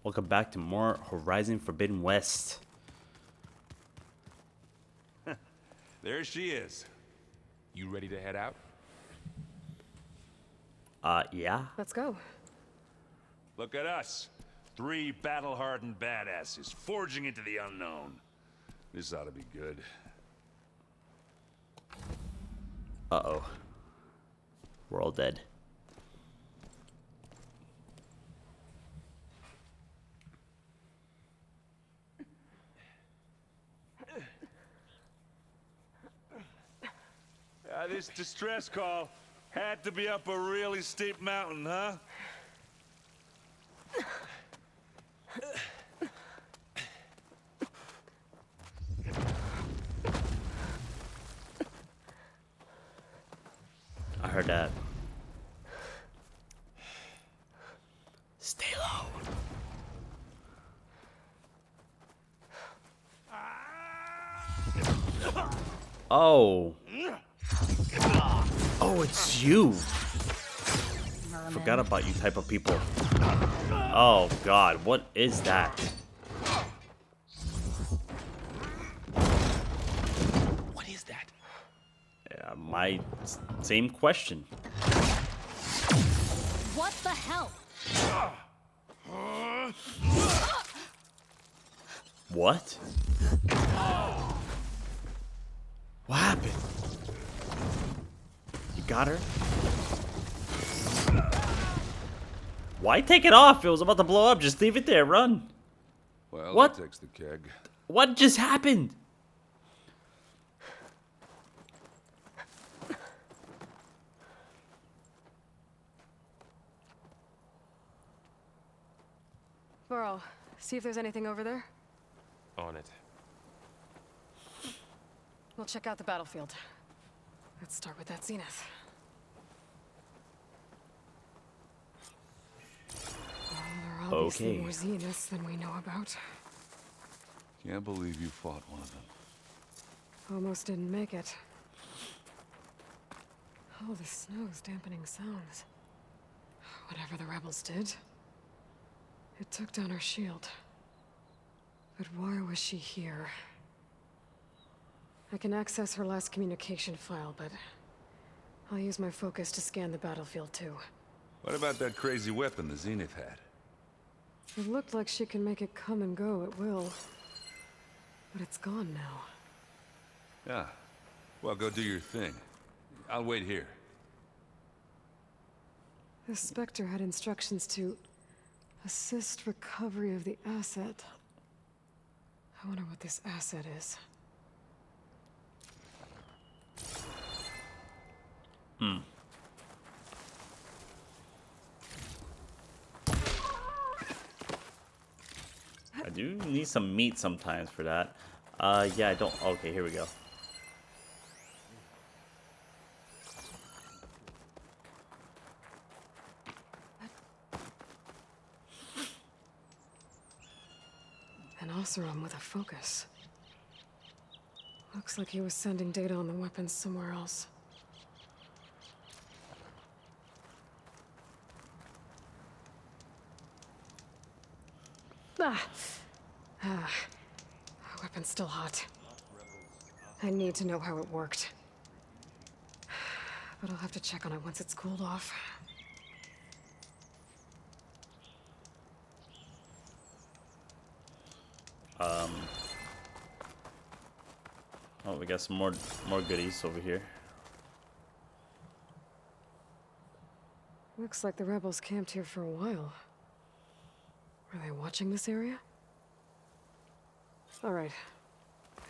Welcome back to more Horizon Forbidden West. There she is. You ready to head out? Yeah. Let's go. Look at us. 3 battle-hardened badasses forging into the unknown. This ought to be good. Uh-oh. We're all dead. This distress call had to be up a really steep mountain, huh? I heard that. Stay low. Oh. Oh, it's you. Forgot about you type of people. Oh, God. What is that? What is that? My same question. What the hell? What? What happened? You got her? Why take it off? It was about to blow up. Just leave it there. Run. Well, What? that takes the keg. What just happened? Burrow, see if there's anything over there. On it. We'll check out the battlefield. Let's start with that zenith. Well, there are obviously Okay. more zeniths than we know about. Can't believe you fought one of them. Almost didn't make it. Oh, the snow's dampening sounds. Whatever the rebels did, it took down her shield. But why was she here? I can access her last communication file, but I'll use my focus to scan the battlefield too. What about that crazy weapon the Zenith had? It looked like she can make it come and go at will. But it's gone now. Yeah. Well, go do your thing. I'll wait here. The Spectre had instructions to assist recovery of the asset. I wonder what this asset is. I do need some meat sometimes for that. Yeah, I don't. Okay, here we go. An Oseram with a focus. Looks like he was sending data on the weapons somewhere else. Ah. Weapon's still hot. I need to know how it worked. But I'll have to check on it once it's cooled off. Oh, we got some more goodies over here. Looks like the rebels camped here for a while. Were they watching this area? All right.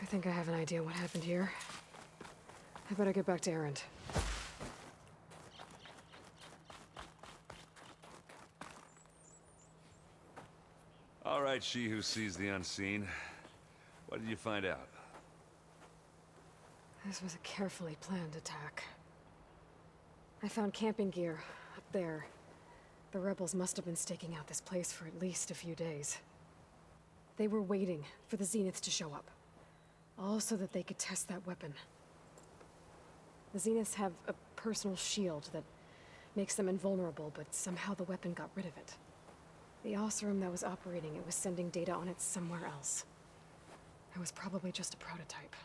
I think I have an idea what happened here. I better get back to Erend. All right, she who sees the unseen. What did you find out? This was a carefully planned attack. I found camping gear up there. The rebels must have been staking out this place for at least a few days. They were waiting for the Zeniths to show up. All so that they could test that weapon. The Zeniths have a personal shield that makes them invulnerable, but somehow the weapon got rid of it. The Osram that was operating it was sending data on it somewhere else. It was probably just a prototype.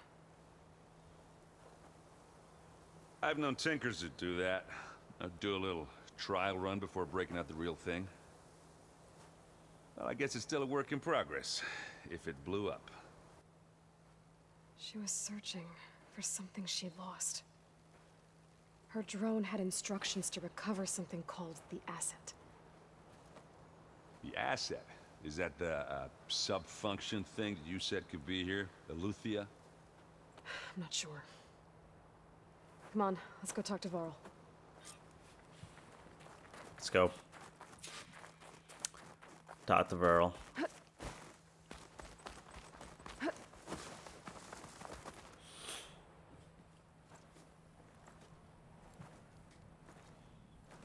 I've known tinkers that do that. I'd do a little trial run before breaking out the real thing. Well, I guess it's still a work in progress, if it blew up. She was searching for something she lost. Her drone had instructions to recover something called the asset. The asset? Is that the sub-function thing that you said could be here? Eleuthia? I'm not sure. Come on, let's go talk to Varl. Let's go. Talk to Verl.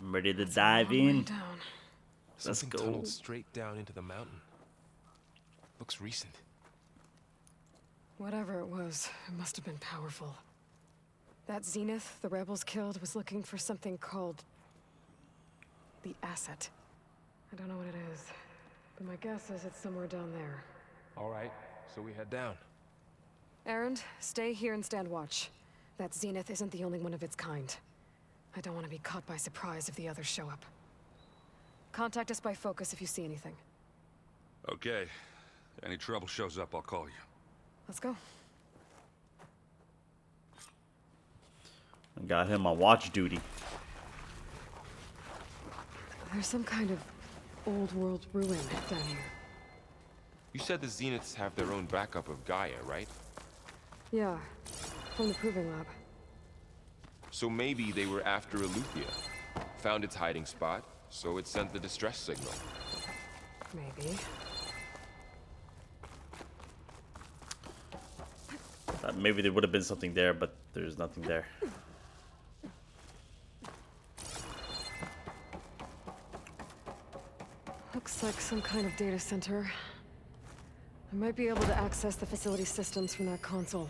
I'm ready to dive in. Down. Let's Something go. tunneled straight down into the mountain. Looks recent. Whatever it was, it must have been powerful. That Zenith the rebels killed was looking for something called the asset. I don't know what it is, but my guess is it's somewhere down there. All right, so we head down. Erend, stay here and stand watch. That Zenith isn't the only one of its kind. I don't want to be caught by surprise if the others show up. Contact us by focus if you see anything. Okay. Any trouble shows up, I'll call you. Let's go. I got him on watch duty. There's some kind of old world ruin down here. You said the Zeniths have their own backup of Gaia, right? Yeah, from the proving lab. So maybe they were after Eleuthia. Found its hiding spot, so it sent the distress signal. Maybe. Thought maybe there would have been something there, but there's nothing there. Looks like some kind of data center. I might be able to access the facility systems from that console.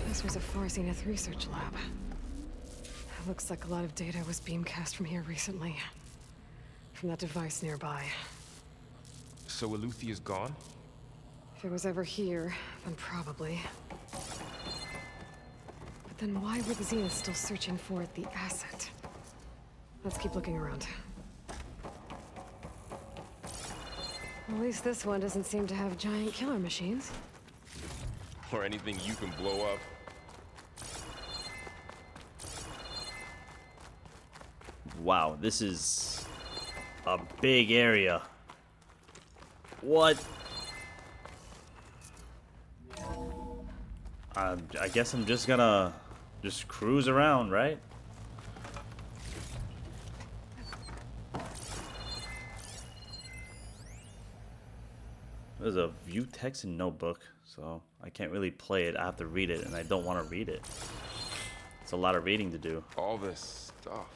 This was a Far Zenith research lab. Looks like a lot of data was beamcast from here recently. From that device nearby. So Eleuthia's gone? If it was ever here, then probably. But then why were the Zeniths still searching for the asset? Let's keep looking around. At least this one doesn't seem to have giant killer machines. Or anything you can blow up? Wow, this is a big area. What? I guess I'm just gonna cruise around, right? There's a view text and notebook, so I can't really play it. I have to read it, and I don't want to read it. It's a lot of reading to do. All this stuff.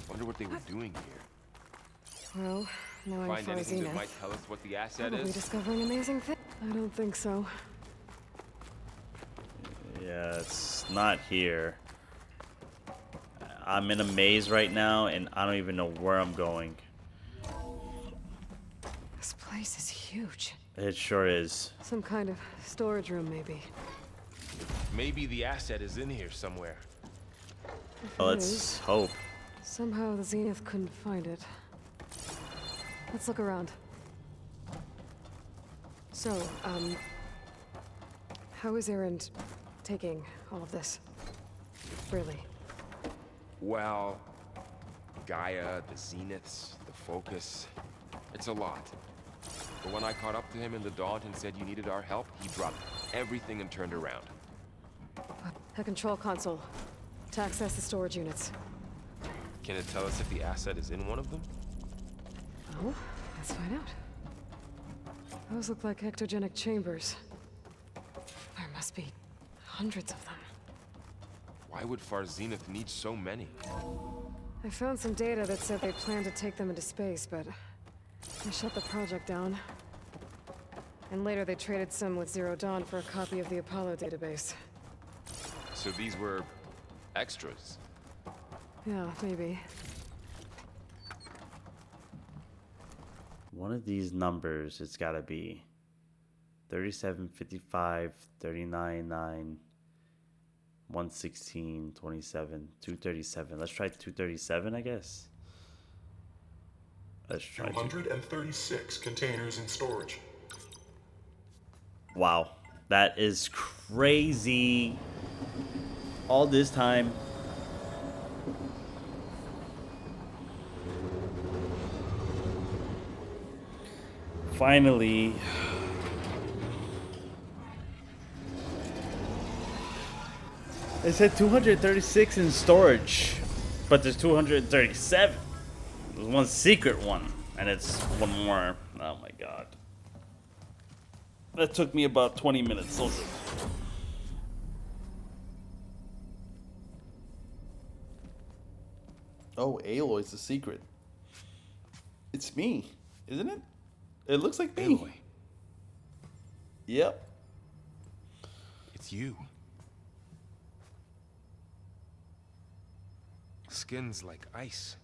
Wonder what they were doing here. Well, knowing Find Far anything that Zenith, might tell us what the asset probably is? discovering amazing things. I don't think so. Yeah, it's not here. I'm in a maze right now, and I don't even know where I'm going. This place is huge. It sure is. Some kind of storage room, maybe. Maybe the asset is in here somewhere. If Well, it let's is, hope. somehow the Zenith couldn't find it. Let's look around. So, how is Erend taking all of this? Really? Well, Gaia, the Zeniths, the Focus. It's a lot. But when I caught up to him in the Daunt and said you needed our help, he dropped everything and turned around. A control console. To access the storage units. Can it tell us if the asset is in one of them? Oh, let's find out. Those look like ectogenic chambers. There must be hundreds of them. Why would Far Zenith need so many? I found some data that said they planned to take them into space, but they shut the project down. And later they traded some with Zero Dawn for a copy of the Apollo database. So these were extras. Yeah, maybe. One of these numbers, it's gotta be 37, 55, 39, 9, 116, 27, 237. Let's try 237, I guess. Let's try 236 containers in storage. Wow, that is crazy. All this time. Finally. It said 236 in storage, but there's 237. There's one secret one, and it's one more. Oh my god. That took me about 20 minutes. Oh, Aloy's the secret. It's me, isn't it? It looks like me. Aloy, Yep. it's you. Skin's like ice.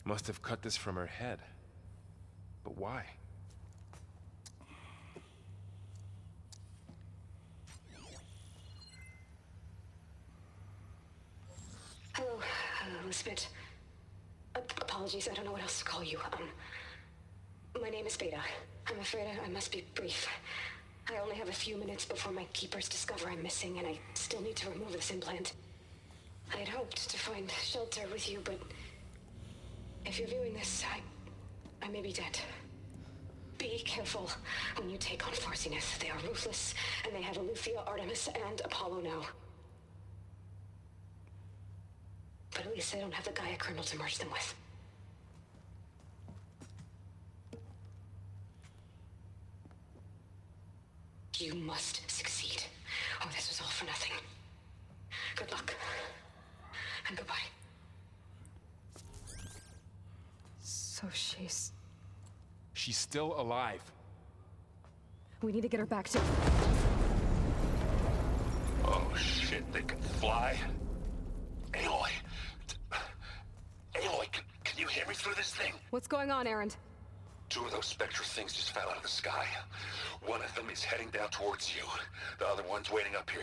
Must have cut this from her head. But why? Hello, Elizabeth. Apologies, I don't know what else to call you. My name is Beta. I'm afraid I must be brief. I only have a few minutes before my keepers discover I'm missing, and I still need to remove this implant. I had hoped to find shelter with you, but if you're viewing this, I may be dead. Be careful when you take on Far Zenith. They are ruthless, and they have Eleuthia, Artemis, and Apollo now. But at least I don't have the Gaia kernel to merge them with. You must succeed. Oh, this was all for nothing. Good luck. And goodbye. So she's... She's still alive. We need to get her back to... Oh shit, they can fly? Aloy. Aloy, can you hear me through this thing? What's going on, Erend? Two of those spectral things just fell out of the sky. One of them is heading down towards you. The other one's waiting up here.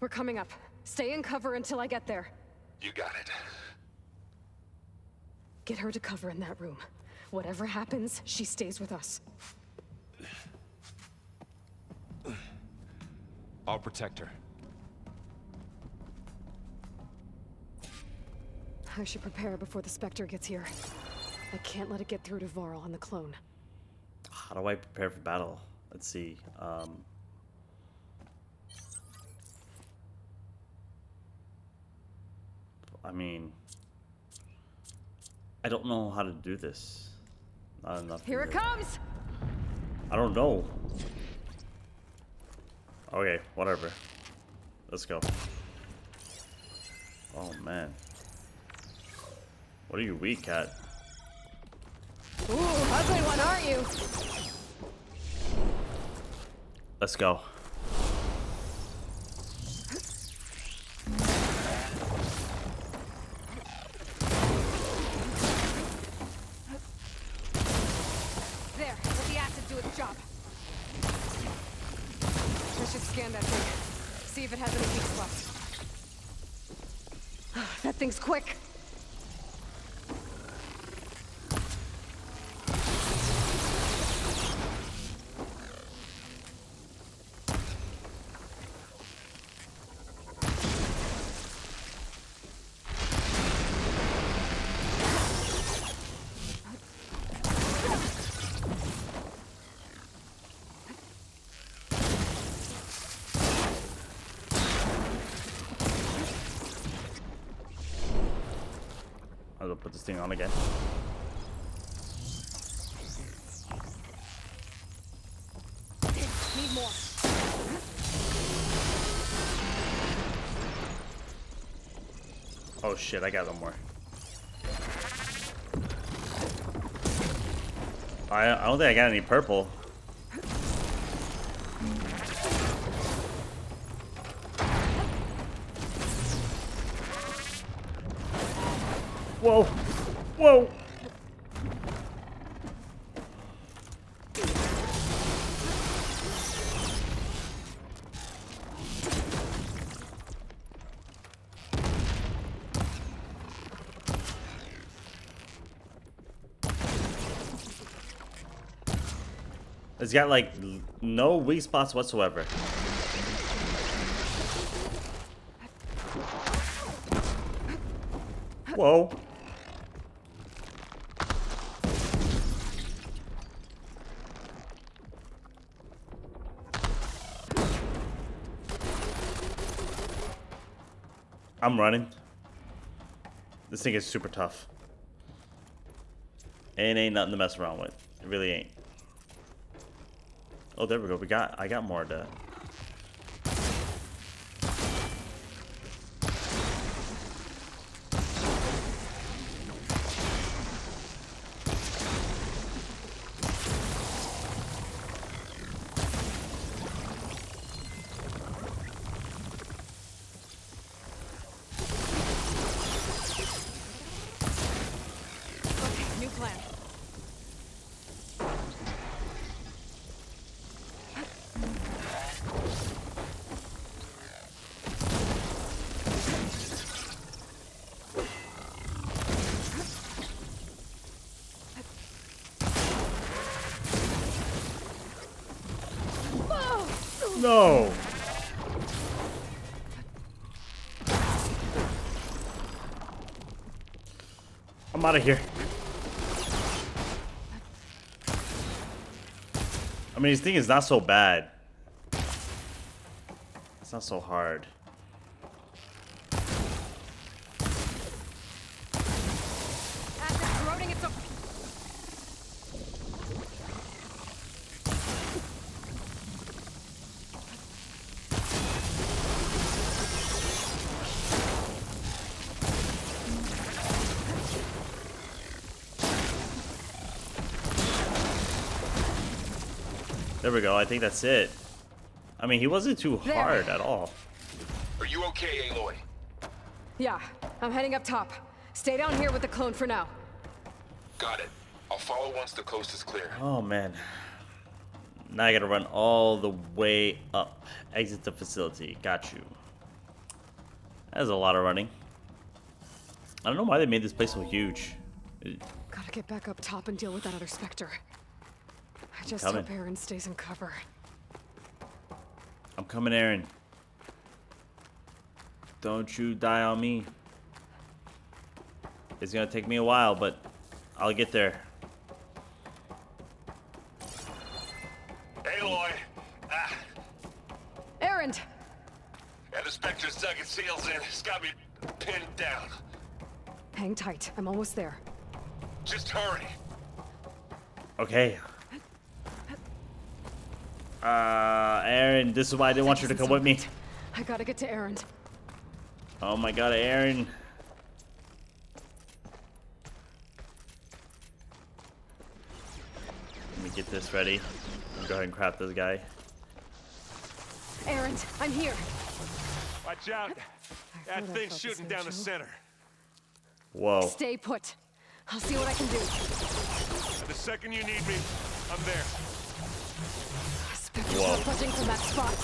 We're coming up. Stay in cover until I get there. You got it. Get her to cover in that room. Whatever happens, she stays with us. I'll protect her. I should prepare before the Spectre gets here. I can't let it get through to Varl and the clone. How do I prepare for battle? Let's see. I mean, I don't know how to do this. Not enough. Here it comes! I don't know. Okay, whatever. Let's go. Oh man. What are you weak at? Ooh, ugly one, aren't you? Let's go. There, let the acid do its job. I should scan that thing. See if it has any weak spots. That thing's quick. I'll put this thing on again. Need more. Oh shit, I got one more. I don't think I got any purple. Whoa! Whoa! It's got like no weak spots whatsoever. Whoa. I'm running. This thing is super tough. And ain't nothing to mess around with. It really ain't. Oh, there we go. I got more of that. Okay, new plan. No. I'm out of here. I mean, this thing is not so bad. It's not so hard. Acid corroding its. There we go. I think that's it. I mean, he wasn't too hard at all. Are you okay, Aloy? Yeah, I'm heading up top. Stay down here with the clone for now. Got it. I'll follow once the coast is clear. Oh, man. Now I gotta run all the way up. Exit the facility. Got you. That's a lot of running. I don't know why they made this place so huge. Gotta get back up top and deal with that other Spectre. I just Coming. hope Aaron stays in cover. I'm coming, Aaron. Don't you die on me. It's gonna take me a while, but I'll get there. Aloy! Aaron! Yeah, the Spectre's dug its heels in. It's got me pinned down. Hang tight. I'm almost there. Just hurry. Okay. Aaron, this is why I didn't want you to come with me. I gotta get to Aaron. Oh my god, Aaron. Let me get this ready. I'll go ahead and craft this guy. Aaron, I'm here. Watch out. That thought I thing's felt shooting the down the same center. Whoa. Stay put. I'll see what I can do. And the second you need me, I'm there. Spectre's Whoa. not budging from that spot.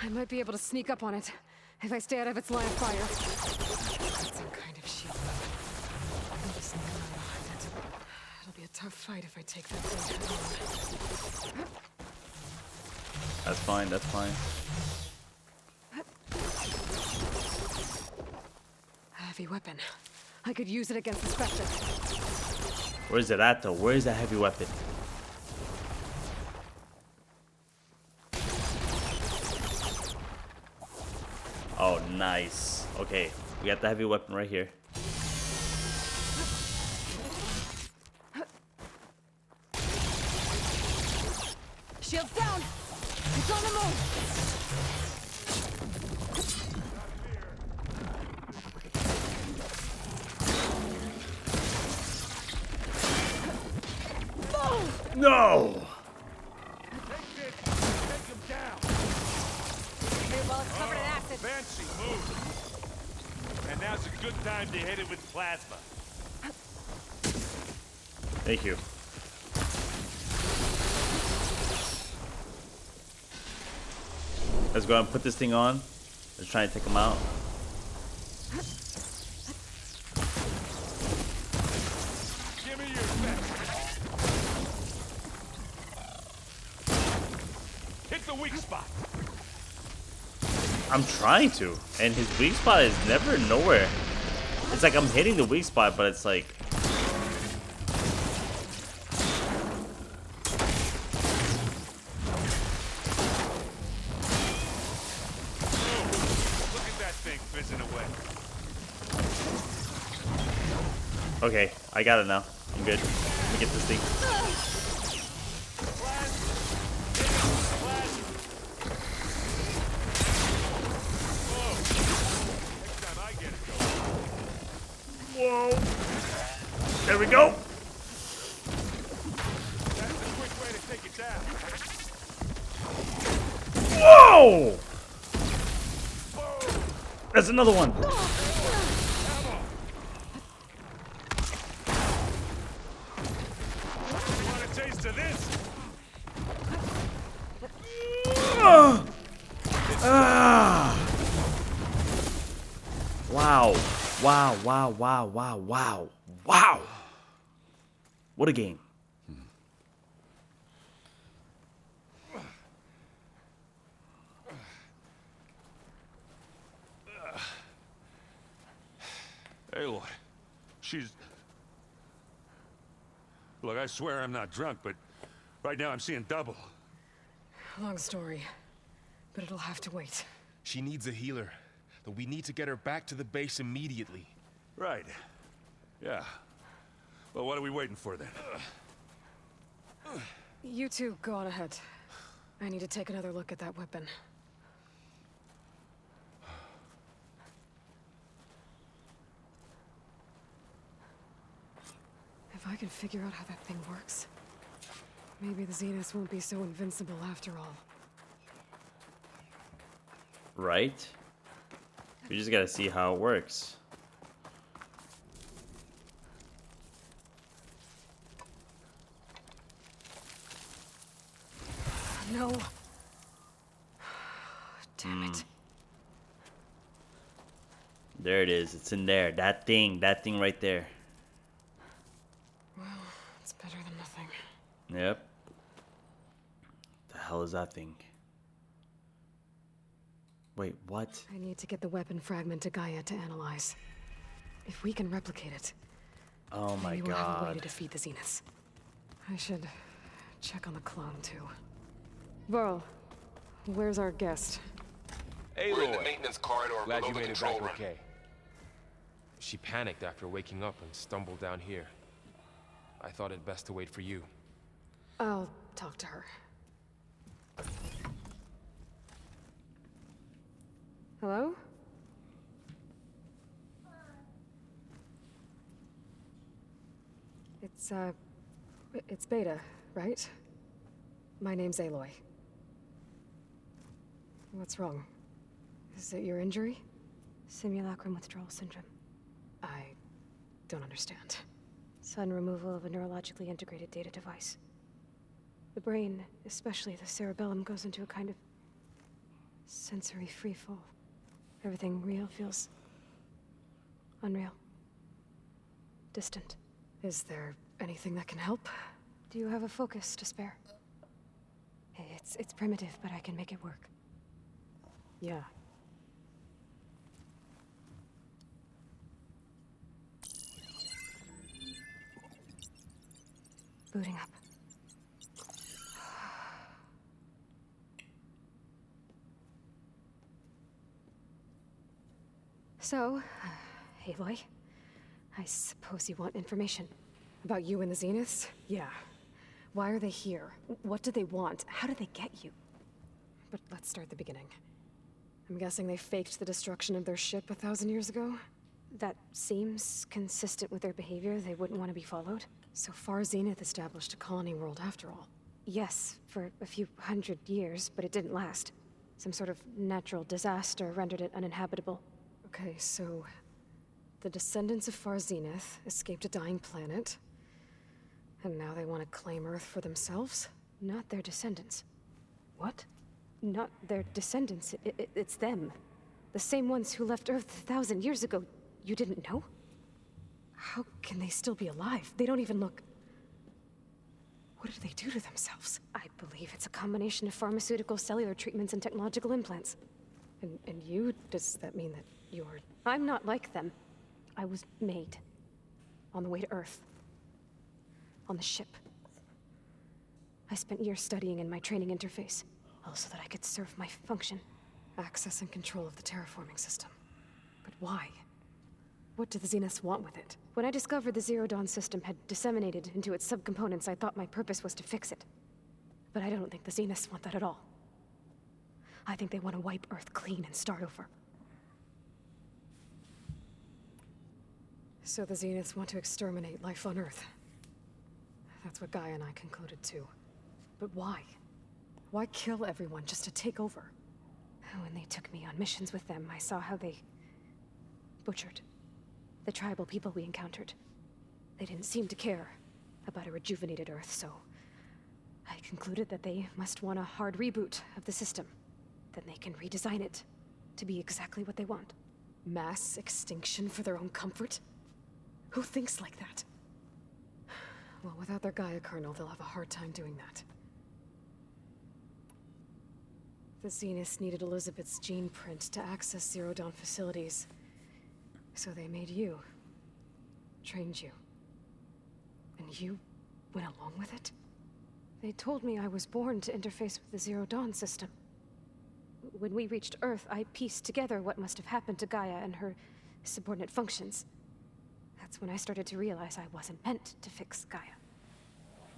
I might be able to sneak up on it if I stay out of its line of fire. That's some kind of shield. I'll just sneak around behind it. It'll be a tough fight if I take that thing head on. That's fine, that's fine. A heavy weapon. I could use it against the Spectre. Where's it at though? Where's that heavy weapon? Oh, nice. Okay, we got the heavy weapon right here. Shields down! It's on the move! No! Take this! Take him down! Your wallet's covered in acid. Fancy move! And now's a good time to hit it with plasma. Thank you. Let's go ahead and put this thing on. Let's try and take him out. Give me your best. Hit the weak spot. I'm trying to, and his weak spot is never nowhere. It's like I'm hitting the weak spot, but it's like... Look at that thing fizzing away. Okay, I got it now. I'm good. Let me get this thing. Next time I get it going. Whoa! There we go! That's a quick way to take it down. Whoa! There's another one. You want a taste of this? Wow. Wow, wow, wow, wow, wow. Wow. What a game. Aloy, she's... Look, I swear I'm not drunk, but right now I'm seeing double. Long story, but it'll have to wait. She needs a healer, but we need to get her back to the base immediately. Right. Yeah. Well, what are we waiting for then? You two go on ahead. I need to take another look at that weapon. If I can figure out how that thing works, maybe the Zeniths won't be so invincible after all. Right? We just gotta see how it works. No. Damn it. There it is. It's in there. That thing right there. Well, it's better than nothing. Yep. The hell is that thing? Wait, what? I need to get the weapon fragment to Gaia to analyze. If we can replicate it, Oh my maybe we'll have a way to god. defeat the Zeniths. I should check on the clone too. Varl, where's our guest? We're in the maintenance corridor Glad below you the made it control back room. okay. She panicked after waking up and stumbled down here. I thought it best to wait for you. I'll talk to her. Hello? It's Beta, right? My name's Aloy. What's wrong? Is it your injury? Simulacrum withdrawal syndrome. I don't understand. Sudden removal of a neurologically integrated data device. The brain, especially the cerebellum, goes into a kind of sensory freefall. Everything real feels unreal. Distant. Is there anything that can help? Do you have a focus to spare? It's primitive, but I can make it work. Yeah. Booting up. So, Aloy, I suppose you want information. About you and the Zeniths? Yeah. Why are they here? What do they want? How did they get you? But let's start at the beginning. I'm guessing they faked the destruction of their ship 1,000 years ago? That seems consistent with their behavior. They wouldn't want to be followed. So Far Zenith established a colony world after all. Yes, for a few hundred years, but it didn't last. Some sort of natural disaster rendered it uninhabitable. Okay, so the descendants of Far Zenith escaped a dying planet, and now they want to claim Earth for themselves? Not their descendants. What? Not their descendants. It's them. The same ones who left Earth 1,000 years ago. You didn't know? How can they still be alive? They don't even look... What did they do to themselves? I believe it's a combination of pharmaceutical, cellular treatments, and technological implants. And you? Does that mean that you're... I'm not like them. I was made. On the way to Earth. On the ship. I spent years studying in my training interface, all so that I could serve my function. Access and control of the terraforming system. But why? What do the Zeniths want with it? When I discovered the Zero Dawn system had disseminated into its subcomponents, I thought my purpose was to fix it. But I don't think the Zeniths want that at all. I think they want to wipe Earth clean and start over. So the Zeniths want to exterminate life on Earth. That's what Gaia and I concluded too. But why? Why kill everyone just to take over? When they took me on missions with them, I saw how they butchered the tribal people we encountered. They didn't seem to care about a rejuvenated Earth, so I concluded that they must want a hard reboot of the system. Then they can redesign it to be exactly what they want. Mass extinction for their own comfort? Who thinks like that? Well, without their Gaia kernel, they'll have a hard time doing that. The Zeniths needed Elizabeth's gene print to access Zero Dawn facilities. So they made you. Trained you. And you went along with it? They told me I was born to interface with the Zero Dawn system. When we reached Earth, I pieced together what must have happened to Gaia and her subordinate functions. That's when I started to realize I wasn't meant to fix Gaia.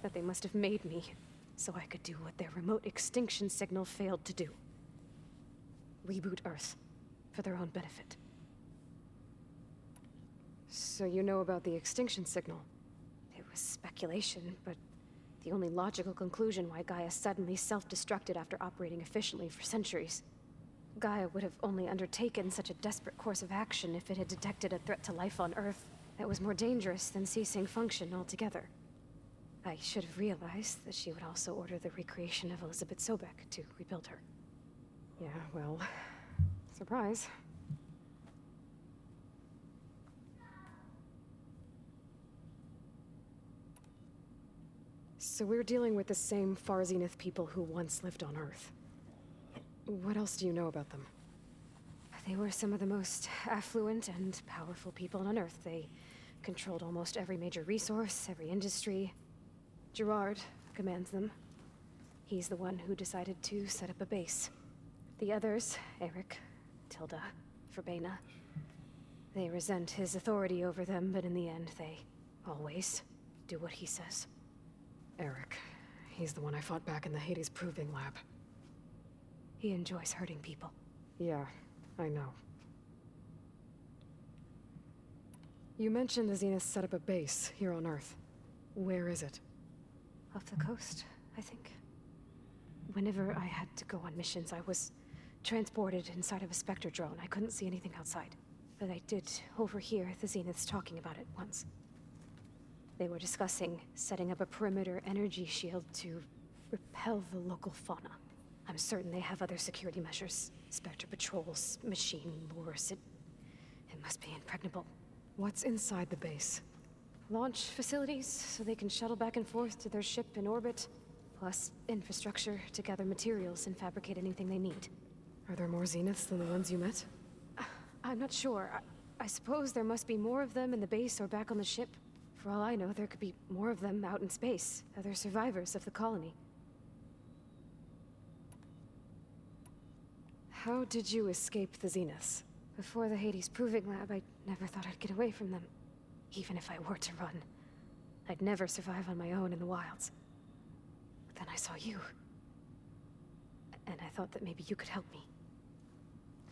That they must have made me so I could do what their remote extinction signal failed to do. Reboot Earth for their own benefit. So you know about the extinction signal? It was speculation, but the only logical conclusion why Gaia suddenly self-destructed after operating efficiently for centuries. Gaia would have only undertaken such a desperate course of action if it had detected a threat to life on Earth that was more dangerous than ceasing function altogether. I should have realized that she would also order the recreation of Elizabeth Sobek to rebuild her. Yeah, well, surprise. So we're dealing with the same Far Zenith people who once lived on Earth. What else do you know about them? They were some of the most affluent and powerful people on Earth. They controlled almost every major resource, every industry. Gerard commands them. He's the one who decided to set up a base. The others, Eric, Tilda, Verbena, they resent his authority over them, but in the end, they always do what he says. Eric. He's the one I fought back in the Hades Proving Lab. He enjoys hurting people. Yeah, I know. You mentioned the Zeniths set up a base here on Earth. Where is it? Off the coast, I think. Whenever I had to go on missions, I was transported inside of a Spectre drone. I couldn't see anything outside. But I did overhear the Zeniths talking about it once. They were discussing setting up a perimeter energy shield to repel the local fauna. I'm certain they have other security measures. Spectre patrols, machine lures. It must be impregnable. What's inside the base? Launch facilities, so they can shuttle back and forth to their ship in orbit. Plus infrastructure to gather materials and fabricate anything they need. Are there more Zeniths than the ones you met? I'm not sure. I suppose there must be more of them in the base or back on the ship. For all I know, there could be more of them out in space. Other survivors of the colony. How did you escape the Zeniths? Before the Hades Proving Lab, I never thought I'd get away from them. Even if I were to run, I'd never survive on my own in the wilds. But then I saw you. And I thought that maybe you could help me.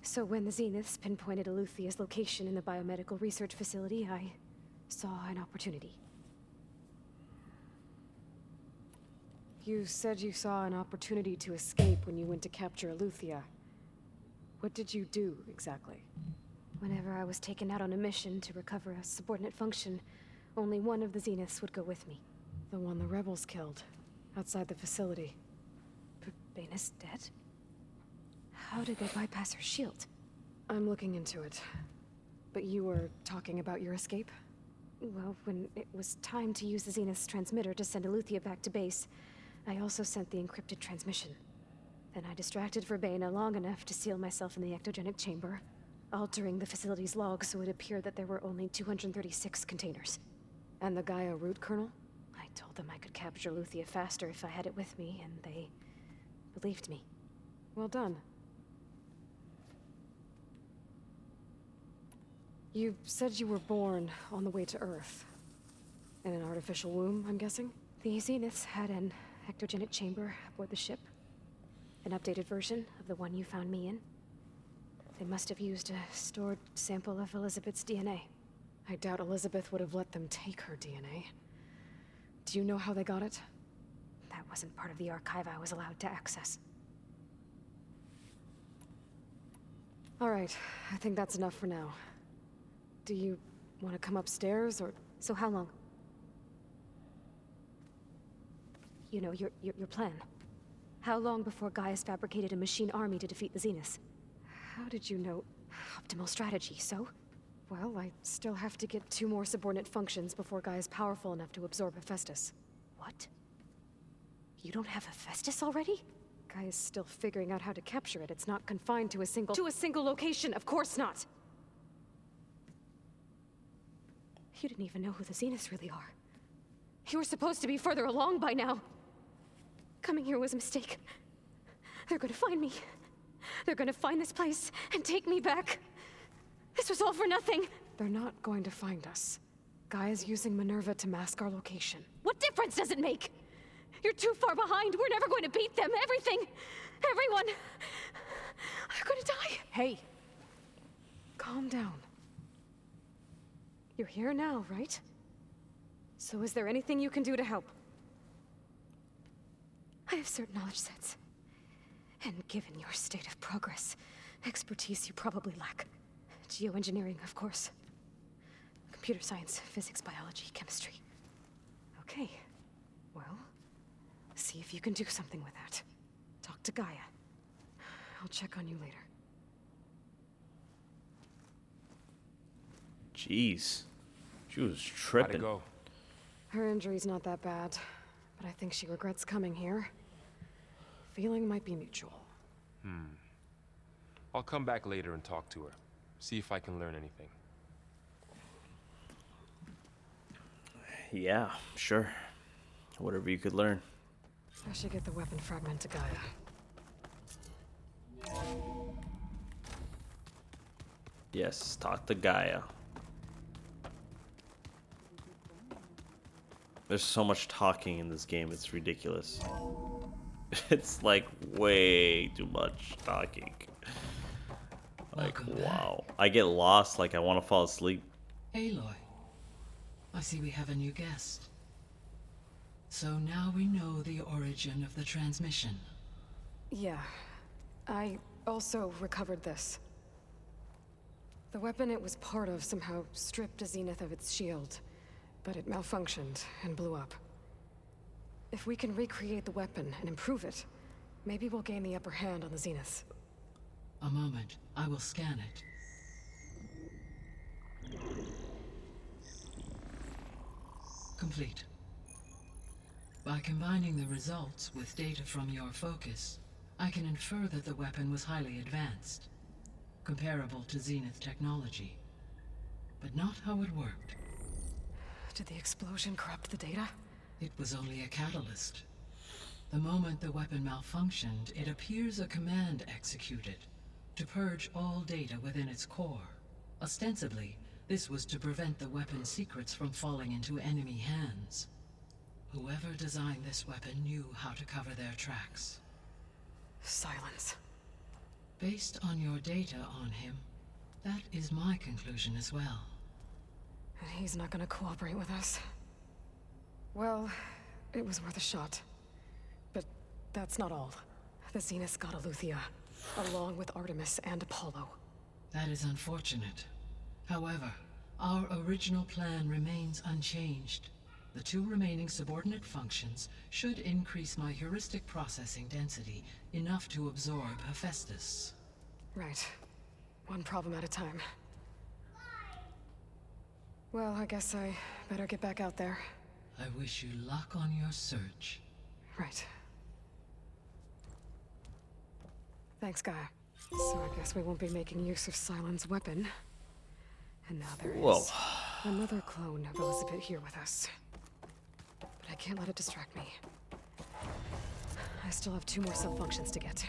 So when the Zeniths pinpointed Eluthia's location in the biomedical research facility, I saw an opportunity. You said you saw an opportunity to escape when you went to capture Eleuthia. What did you do, exactly? Whenever I was taken out on a mission to recover a subordinate function, only one of the Zeniths would go with me. The one the rebels killed, outside the facility. Baina's dead? How did they bypass her shield? I'm looking into it. But you were talking about your escape? Well, when it was time to use the Zenith's transmitter to send Eleuthia back to base, I also sent the encrypted transmission. Then I distracted Verbena long enough to seal myself in the ectogenic chamber, altering the facility's log so it appeared that there were only 236 containers. And the Gaia root kernel? I told them I could capture Eleuthia faster if I had it with me, and they believed me. Well done. You said you were born on the way to Earth. In an artificial womb, I'm guessing? The Zeniths had an ectogenic chamber aboard the ship. An updated version of the one you found me in. They must have used a stored sample of Elizabeth's DNA. I doubt Elizabeth would have let them take her DNA. Do you know how they got it? That wasn't part of the archive I was allowed to access. All right, I think that's enough for now. Do you want to come upstairs, or...? So how long? You know, your plan. How long before Gaius fabricated a machine army to defeat the Zeniths? How did you know? Optimal strategy, so? Well, I still have to get 2 more subordinate functions before Gaia's powerful enough to absorb Hephaestus. What? You don't have Hephaestus already? Gaia's still figuring out how to capture it. It's not confined to a single... To a single location, of course not! You didn't even know who the Zeniths really are. You were supposed to be further along by now! Coming here was a mistake. They're gonna find me. They're gonna find this place and take me back. This was all for nothing. They're not going to find us. Gaia's using Minerva to mask our location. What difference does it make? You're too far behind. We're never going to beat them. Everything. Everyone. They're gonna die. Hey. Calm down. You're here now, right? So is there anything you can do to help? I have certain knowledge sets. And given your state of progress, expertise you probably lack. Geoengineering, of course. Computer science, physics, biology, chemistry. Okay. Well, see if you can do something with that. Talk to Gaia. I'll check on you later. Jeez. She was How'd it tripping. go? Her injury's not that bad, but I think she regrets coming here. Feeling might be mutual. I'll come back later and talk to her. See if I can learn anything. Yeah, sure. Whatever you could learn. I should get the weapon fragment to Gaia. Yes, talk to Gaia. There's so much talking in this game, it's ridiculous. It's like way too much talking. Like, wow. I get lost, like I want to fall asleep. Aloy, I see we have a new guest. So now we know the origin of the transmission. Yeah. I also recovered this. The weapon it was part of somehow stripped a Zenith of its shield, but it malfunctioned and blew up. If we can recreate the weapon and improve it, maybe we'll gain the upper hand on the Zeniths. A moment, I will scan it. Complete. By combining the results with data from your focus, I can infer that the weapon was highly advanced, comparable to Zenith technology, but not how it worked. Did the explosion corrupt the data? It was only a catalyst. The moment the weapon malfunctioned, it appears a command executed to purge all data within its core. Ostensibly, this was to prevent the weapon's secrets from falling into enemy hands. Whoever designed this weapon knew how to cover their tracks. Silence. Based on your data on him, that is my conclusion as well. And he's not gonna cooperate with us. Well, it was worth a shot. that's not all. The Zeniths got Aletheia, along with Artemis and Apollo. That is unfortunate. However, our original plan remains unchanged. The 2 remaining subordinate functions should increase my heuristic processing density enough to absorb Hephaestus. Right. One problem at a time. Well, I guess I better get back out there. I wish you luck on your search. Right. Thanks, Gaia. So I guess we won't be making use of Cylon's weapon. And now there Whoa. is another clone of Elizabeth here with us. But I can't let it distract me. I still have 2 more sub-functions to get.